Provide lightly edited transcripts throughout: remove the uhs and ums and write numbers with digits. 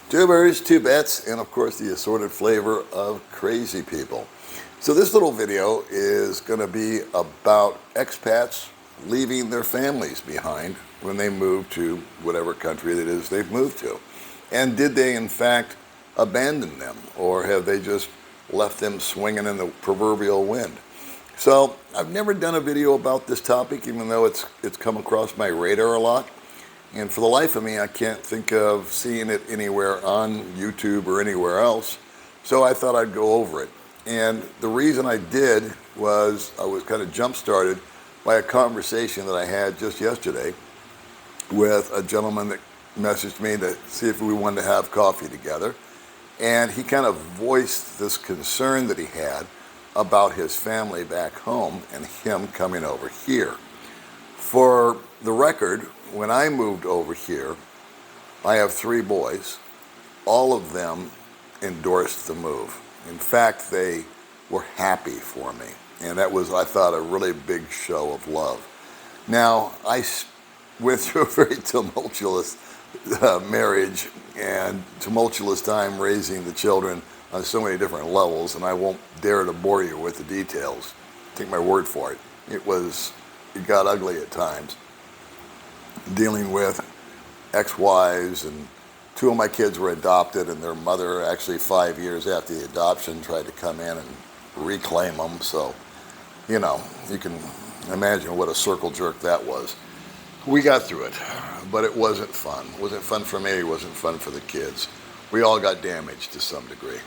Two birds, two bets, and of course the assorted flavor of crazy people. So this little video is going to be about expats leaving their families behind when they move to whatever country it is they've moved to. And did they in fact abandon them, or have they just left them swinging in the proverbial wind? So I've never done a video about this topic, even though it's come across my radar a lot. And for the life of me, I can't think of seeing it anywhere on YouTube or anywhere else. So I thought I'd go over it. And the reason I did was I was kind of jump-started by a conversation that I had just yesterday with a gentleman that messaged me to see if we wanted to have coffee together. And he kind of voiced this concern that he had about his family back home and him coming over here. For the record, when I moved over here, I have 3 boys. All of them endorsed the move. In fact, they were happy for me. And that was, I thought, a really big show of love. Now, I went through a very tumultuous marriage and tumultuous time raising the children on so many different levels, and I won't dare to bore you with the details. Take my word for it. It got ugly at times, dealing with ex-wives, and 2 of my kids were adopted, and their mother, actually 5 years after the adoption, tried to come in and reclaim them. So, you know, you can imagine what a circle jerk that was. We got through it, but it wasn't fun. It wasn't fun for me. It wasn't fun for the kids. We all got damaged to some degree.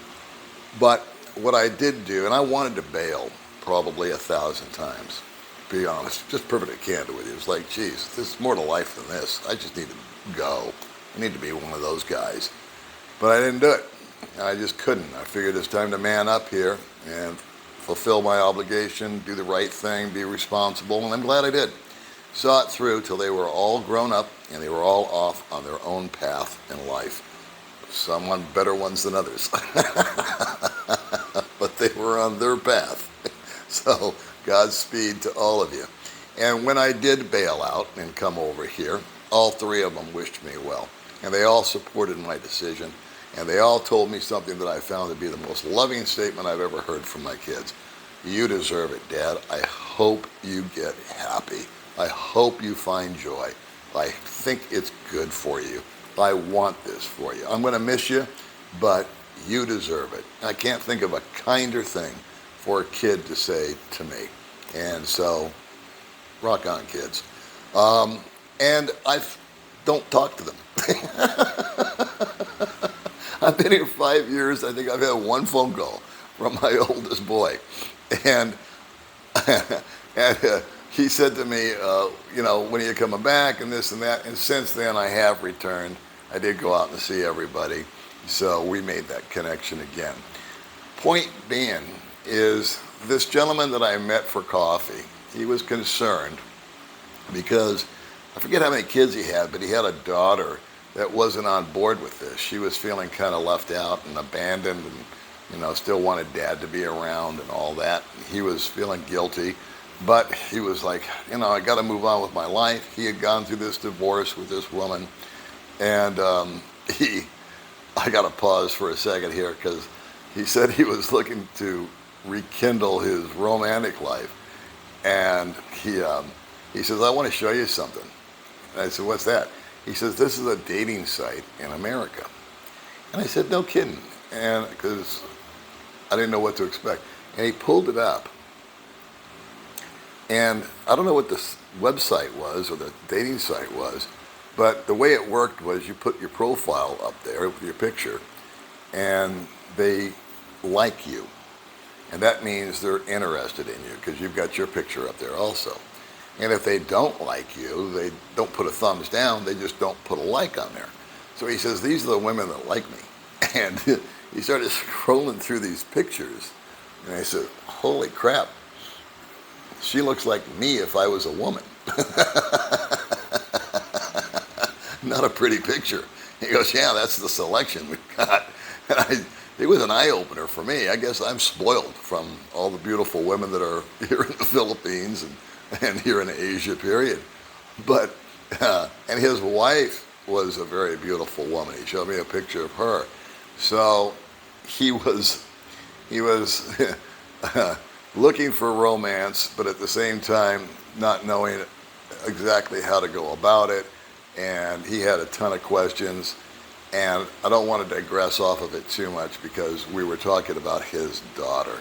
But what I did do, and I wanted to bail probably 1,000 times, to be honest, just perfectly candid with you. It's like, geez, there's more to life than this. I just need to go. I need to be one of those guys. But I didn't do it. I just couldn't. I figured it's time to man up here and fulfill my obligation, do the right thing, be responsible, and I'm glad I did. Saw it through till they were all grown up and they were all off on their own path in life. Some on better ones than others. But they were on their path. So Godspeed to all of you. And when I did bail out and come over here, all 3 of them wished me well. And they all supported my decision. And they all told me something that I found to be the most loving statement I've ever heard from my kids. You deserve it, Dad. I hope you get happy. I hope you find joy. I think it's good for you. I want this for you. I'm going to miss you, but you deserve it. I can't think of a kinder thing for a kid to say to me. And so, rock on, kids. And I don't talk to them. I've been here 5 years. I think I've had 1 phone call from my oldest boy. And, he said to me, when are you coming back, and this and that. And since then, I have returned. I did go out and see everybody. So we made that connection again. Point being is this gentleman that I met for coffee, he was concerned because I forget how many kids he had, but he had a daughter that wasn't on board with this. She was feeling kind of left out and abandoned and, still wanted Dad to be around and all that. He was feeling guilty. But he was like, I got to move on with my life. He had gone through this divorce with this woman. And I got to pause for a second here because he said he was looking to rekindle his romantic life. And he says, I want to show you something. And I said, what's that? He says, this is a dating site in America. And I said, no kidding. And because I didn't know what to expect. And he pulled it up. And I don't know what the website was or the dating site was, but the way it worked was you put your profile up there with your picture, and they like you. And that means they're interested in you because you've got your picture up there also. And if they don't like you, they don't put a thumbs down, they just don't put a like on there. So he says, these are the women that like me. And he started scrolling through these pictures, and I said, holy crap. She looks like me if I was a woman. Not a pretty picture. He goes, yeah, that's the selection we've got. And it was an eye-opener for me. I guess I'm spoiled from all the beautiful women that are here in the Philippines and here in Asia, period. But, and his wife was a very beautiful woman. He showed me a picture of her. So he was looking for romance, but at the same time not knowing exactly how to go about it. And he had a ton of questions. And I don't want to digress off of it too much because we were talking about his daughter.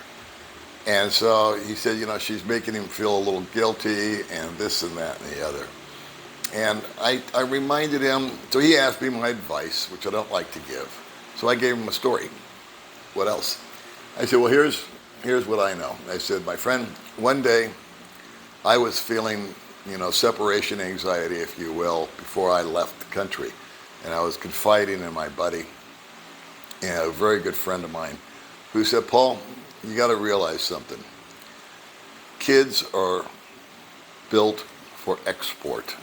And so he said, you know, she's making him feel a little guilty and this and that and the other. And I reminded him, so he asked me my advice, which I don't like to give. So I gave him a story. What else? I said, well, here's what I know. I said, my friend, one day I was feeling, you know, separation anxiety, if you will, before I left the country. And I was confiding in my buddy, and a very good friend of mine, who said, Paul, you got to realize something. Kids are built for export.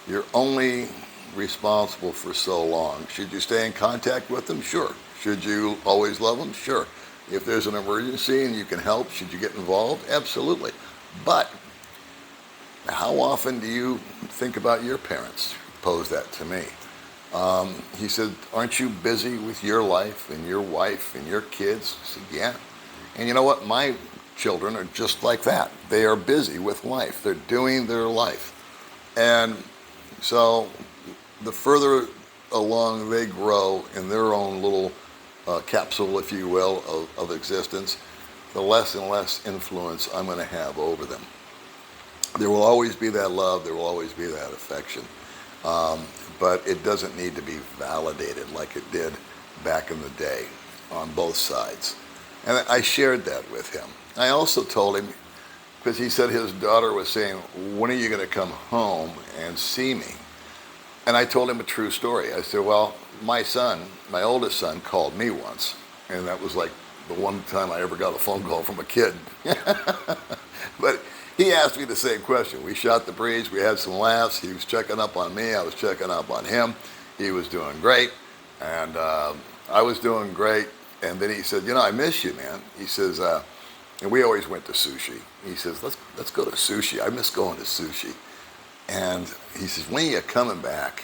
You're only responsible for so long. Should you stay in contact with them? Sure. Should you always love them? Sure. If there's an emergency and you can help, should you get involved? Absolutely. But how often do you think about your parents? Pose that to me. He said, aren't you busy with your life and your wife and your kids? I said, yeah. And you know what? My children are just like that. They are busy with life. They're doing their life. And so the further along they grow in their own little capsule, if you will, of existence, the less and less influence I'm going to have over them. There will always be that love. There will always be that affection. But it doesn't need to be validated like it did back in the day on both sides. And I shared that with him. I also told him, because he said his daughter was saying, when are you going to come home and see me? And I told him a true story. I said, well, my son, my oldest son, called me once. And that was like the one time I ever got a phone call from a kid. But he asked me the same question. We shot the breeze. We had some laughs. He was checking up on me. I was checking up on him. He was doing great. And I was doing great. And then he said, you know, I miss you, man. He says, and we always went to sushi. He says, let's go to sushi. I miss going to sushi. And he says, when are you coming back?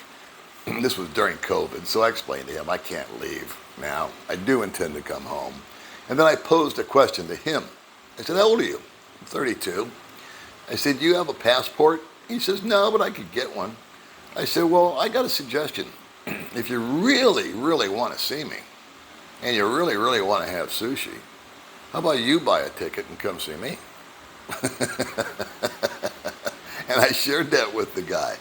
This was during COVID. So I explained to him, I can't leave now. I do intend to come home. And then I posed a question to him. I said, how old are you? I'm 32. I said, do you have a passport? He says, no, but I could get one. I said, well, I got a suggestion. If you really, really want to see me, and you really, really want to have sushi, how about you buy a ticket and come see me? And I shared that with the guy.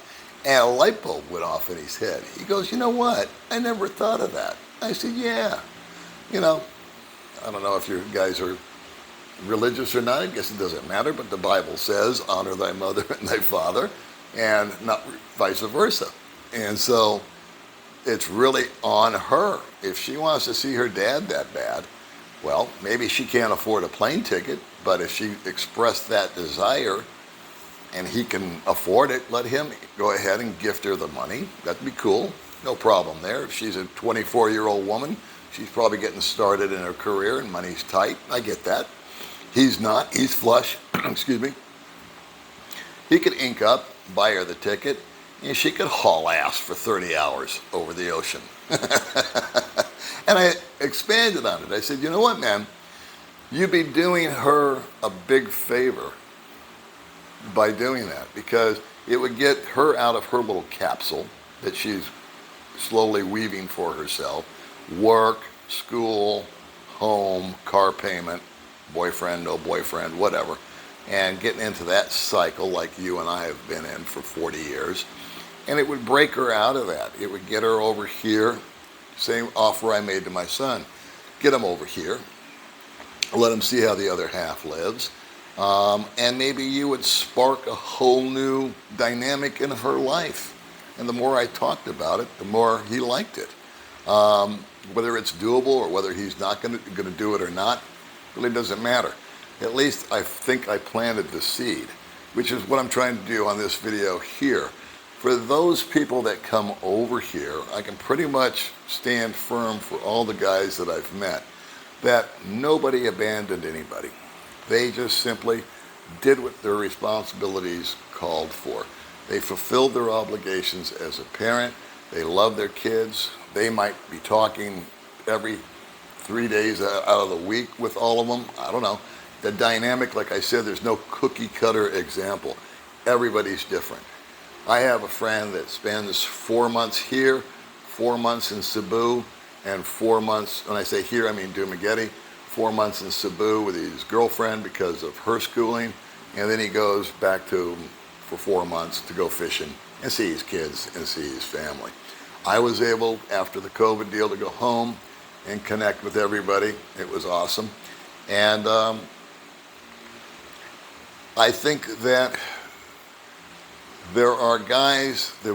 And a light bulb went off in his head. He goes, you know what? I never thought of that. I said, yeah. You know, I don't know if you guys are religious or not. I guess it doesn't matter, but the Bible says, honor thy mother and thy father, and not vice versa. And so it's really on her. If she wants to see her dad that bad, well, maybe she can't afford a plane ticket, but if she expressed that desire and he can afford it, let him go ahead and gift her the money. That'd be cool. No problem there. If she's a 24-year-old woman, she's probably getting started in her career and money's tight. I get that. He's not. He's flush. Excuse me. He could ink up, buy her the ticket, and she could haul ass for 30 hours over the ocean. And I expanded on it. I said, you know what, man? You'd be doing her a big favor by doing that, because it would get her out of her little capsule that she's slowly weaving for herself. Work, school, home, car payment, boyfriend, no boyfriend, whatever. And getting into that cycle like you and I have been in for 40 years. And it would break her out of that. It would get her over here. Same offer I made to my son. Get him over here. Let him see how the other half lives. And maybe you would spark a whole new dynamic in her life. And the more I talked about it, the more he liked it. Whether it's doable or whether he's not going to do it or not, really doesn't matter. At least I think I planted the seed, which is what I'm trying to do on this video here. For those people that come over here, I can pretty much stand firm for all the guys that I've met that nobody abandoned anybody. They just simply did what their responsibilities called for. They fulfilled their obligations as a parent. They love their kids. They might be talking every 3 days out of the week with all of them. I don't know. The dynamic, like I said, there's no cookie cutter example. Everybody's different. I have a friend that spends 4 months here, 4 months in Cebu, and 4 months, when I say here, I mean Dumaguete, 4 months in Cebu with his girlfriend because of her schooling, and then he goes back to for 4 months to go fishing and see his kids and see his family. I was able, after the COVID deal, to go home and connect with everybody. It was awesome. And I think that there are guys, the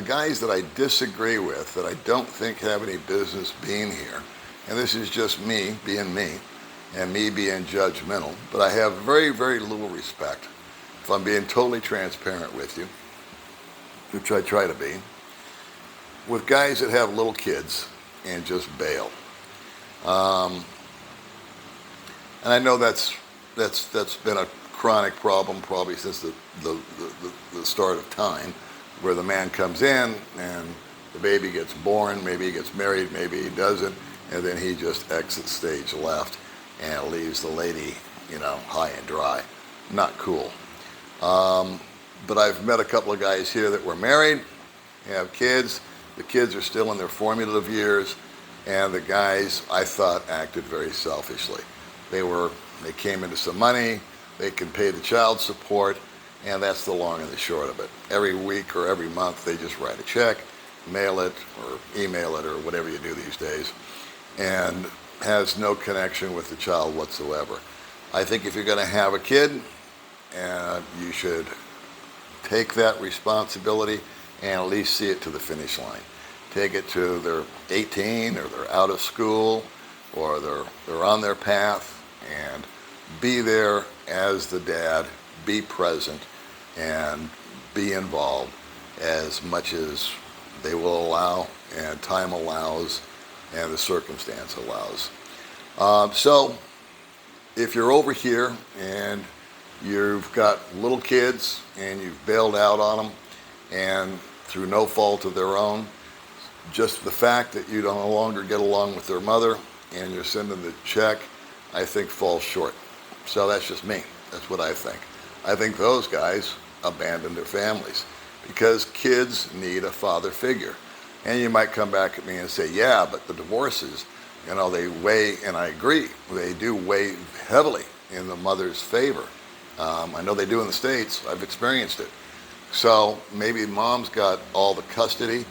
guys that I disagree with, that I don't think have any business being here, and this is just me being me, and me being judgmental, but I have very, very little respect, if I'm being totally transparent with you, which I try to be, with guys that have little kids and just bail. And I know that's been a chronic problem probably since the start of time, where the man comes in and the baby gets born, maybe he gets married, maybe he doesn't, and then he just exits stage left and leaves the lady, high and dry. Not cool. But I've met a couple of guys here that were married, have kids. The kids are still in their formative years, and the guys, I thought, acted very selfishly. They came into some money, they can pay the child support, and that's the long and the short of it. Every week or every month, they just write a check, mail it, or email it, or whatever you do these days, and has no connection with the child whatsoever. I think if you're going to have a kid, you should take that responsibility and at least see it to the finish line. Take it to they're 18, or they're out of school, or they're on their path, and be there as the dad, be present, and be involved as much as they will allow, and time allows, and the circumstance allows. So if you're over here and you've got little kids and you've bailed out on them, and through no fault of their own, just the fact that you no longer get along with their mother and you're sending the check, I think falls short. So that's just me. That's what I think. I think those guys abandon their families because kids need a father figure. And you might come back at me and say, yeah, but the divorces, they weigh, and I agree, they do weigh heavily in the mother's favor. I know they do in the States. I've experienced it. So maybe mom's got all the custody.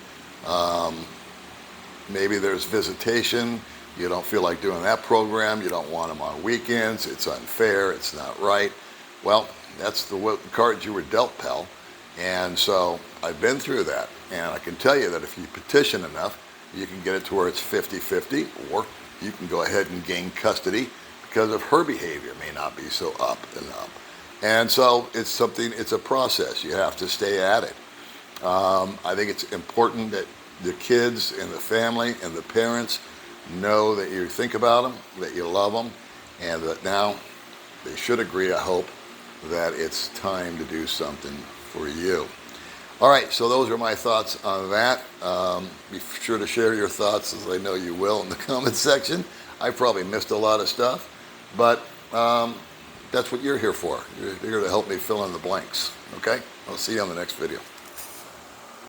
Maybe there's visitation. You don't feel like doing that program. You don't want them on weekends. It's unfair. It's not right. Well, that's the cards you were dealt, pal. And so I've been through that. And I can tell you that if you petition enough, you can get it to where it's 50-50, or you can go ahead and gain custody because of her behavior may not be so up and up. And so it's a process. You have to stay at it. I think it's important that the kids and the family and the parents know that you think about them, that you love them, and that now they should agree, I hope, that it's time to do something for you. All right, so those are my thoughts on that. Be sure to share your thoughts, as I know you will, in the comments section. I probably missed a lot of stuff, but that's what you're here for. You're here to help me fill in the blanks, okay? I'll see you on the next video.